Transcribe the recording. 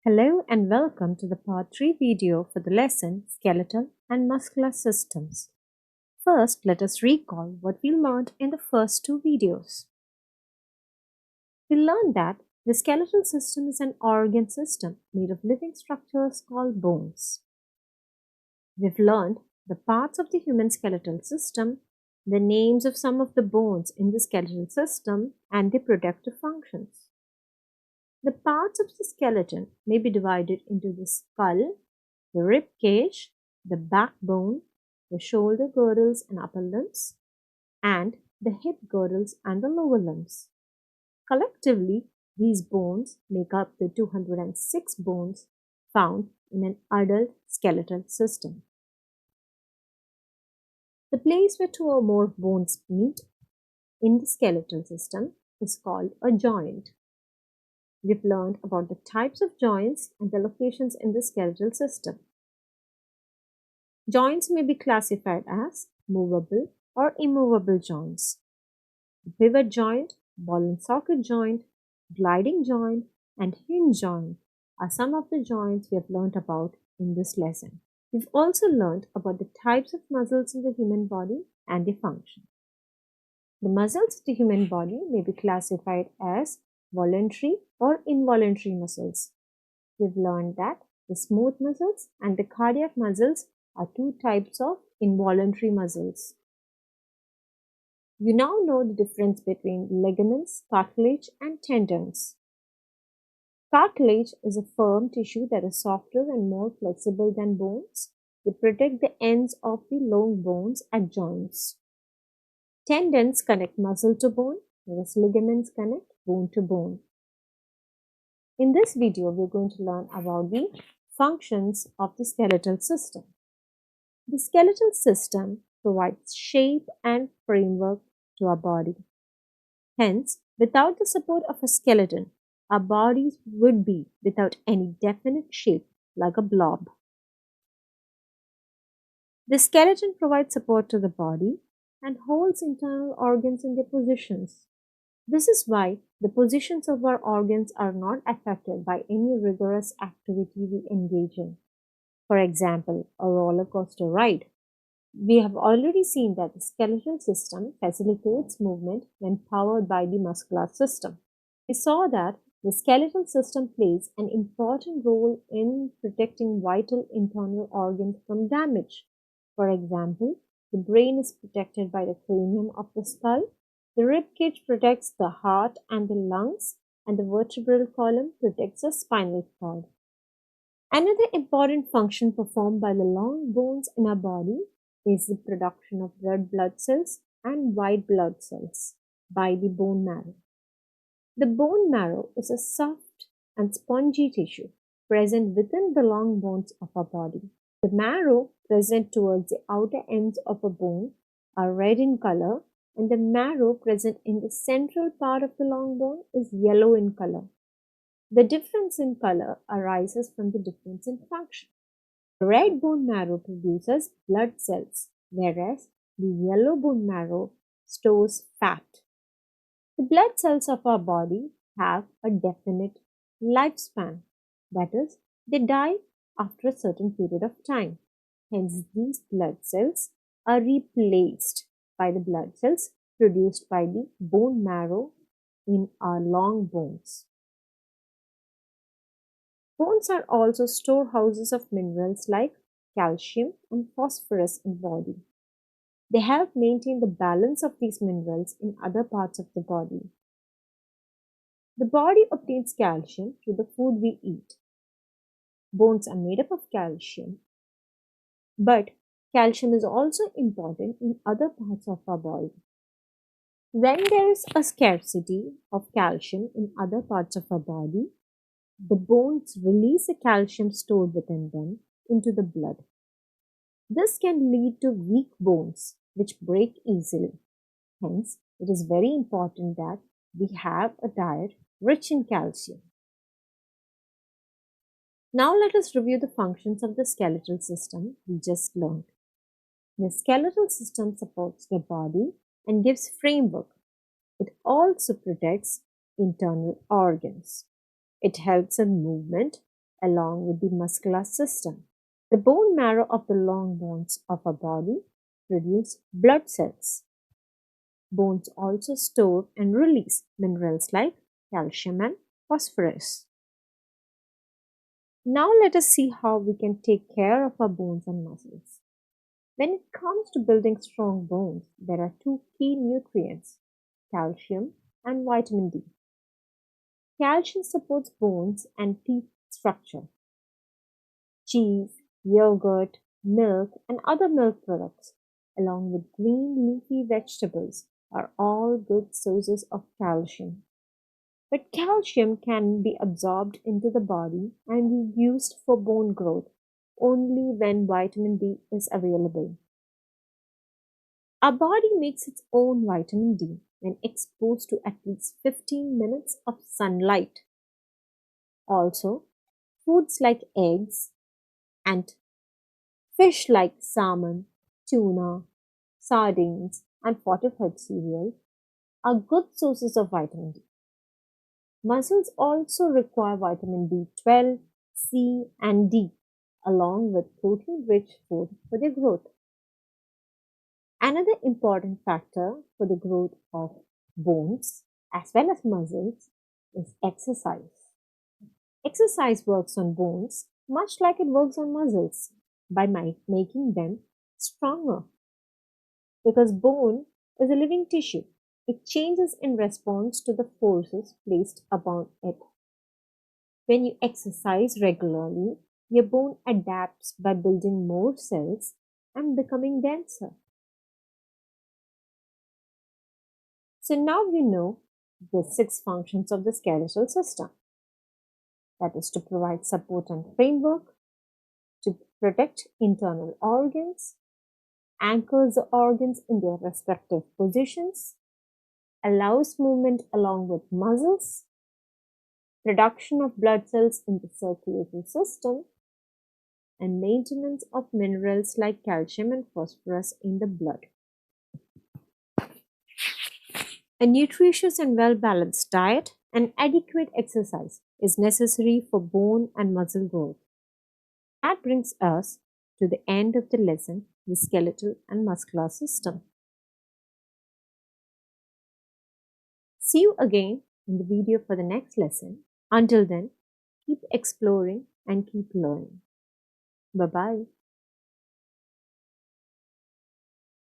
Hello and welcome to the part 3 video for the lesson Skeletal and Muscular Systems. First, let us recall what we learned in the first two videos. We learned that the skeletal system is an organ system made of living structures called bones. We've learned the parts of the human skeletal system, the names of some of the bones in the skeletal system, and their productive functions. The parts of the skeleton may be divided into the skull, the rib cage, the backbone, the shoulder girdles and upper limbs, and the hip girdles and the lower limbs. Collectively, these bones make up the 206 bones found in an adult skeletal system. The place where two or more bones meet in the skeletal system is called a joint. We've learned about the types of joints and the locations in the skeletal system. Joints may be classified as movable or immovable joints. The pivot joint, ball and socket joint, gliding joint, and hinge joint are some of the joints we have learned about in this lesson. We've also learned about the types of muscles in the human body and their function. The muscles of the human body may be classified as voluntary or involuntary muscles. We've learned that the smooth muscles and the cardiac muscles are two types of involuntary muscles. You now know the difference between ligaments, cartilage, and tendons. Cartilage is a firm tissue that is softer and more flexible than bones. They protect the ends of the long bones at joints. Tendons connect muscle to bone, whereas ligaments connect bone to bone. In this video, we're going to learn about the functions of the skeletal system. The skeletal system provides shape and framework to our body. Hence, without the support of a skeleton, our bodies would be without any definite shape, like a blob. The skeleton provides support to the body and holds internal organs in their positions. This is why the positions of our organs are not affected by any rigorous activity we engage in. For example, a roller coaster ride. We have already seen that the skeletal system facilitates movement when powered by the muscular system. We saw that the skeletal system plays an important role in protecting vital internal organs from damage. For example, the brain is protected by the cranium of the skull, the rib cage protects the heart and the lungs, and the vertebral column protects the spinal cord. Another important function performed by the long bones in our body is the production of red blood cells and white blood cells by the bone marrow. The bone marrow is a soft and spongy tissue present within the long bones of our body. The marrow present towards the outer ends of a bone are red in color, and the marrow present in the central part of the long bone is yellow in color. The difference in color arises from the difference in function. The red bone marrow produces blood cells, whereas the yellow bone marrow stores fat. The blood cells of our body have a definite lifespan, that is, they die after a certain period of time. Hence, these blood cells are replaced by the blood cells produced by the bone marrow in our long bones. Bones are also storehouses of minerals like calcium and phosphorus in the body. They help maintain the balance of these minerals in other parts of the body. The body obtains calcium through the food we eat. Bones are made up of calcium, but calcium is also important in other parts of our body. When there is a scarcity of calcium in other parts of our body, the bones release the calcium stored within them into the blood. This can lead to weak bones which break easily. Hence, it is very important that we have a diet rich in calcium. Now let us review the functions of the skeletal system we just learned. The skeletal system supports the body and gives framework. It also protects internal organs. It helps in movement along with the muscular system. The bone marrow of the long bones of a body produce blood cells. Bones also store and release minerals like calcium and phosphorus. Now let us see how we can take care of our bones and muscles. When it comes to building strong bones, there are two key nutrients, calcium and vitamin D. Calcium supports bones and teeth structure. Cheese, yogurt, milk, and other milk products, along with green leafy vegetables, are all good sources of calcium. But calcium can be absorbed into the body and be used for bone growth only when vitamin D is available. Our body makes its own vitamin D when exposed to at least 15 minutes of sunlight. Also, foods like eggs and fish like salmon, tuna, sardines, and fortified cereals are good sources of vitamin D. Muscles also require vitamin B12, C, and D, along with protein-rich food for their growth. Another important factor for the growth of bones as well as muscles is exercise. Exercise works on bones much like it works on muscles by making them stronger. Because bone is a living tissue, it changes in response to the forces placed upon it. When you exercise regularly, your bone adapts by building more cells and becoming denser. So now you know the six functions of the skeletal system. That is to provide support and framework, to protect internal organs, anchors the organs in their respective positions, allows movement along with muscles, production of blood cells in the circulatory system, and maintenance of minerals like calcium and phosphorus in the blood. A nutritious and well-balanced diet and adequate exercise is necessary for bone and muscle growth. That brings us to the end of the lesson, the skeletal and muscular system. See you again in the video for the next lesson. Until then, keep exploring and keep learning. Bye-bye.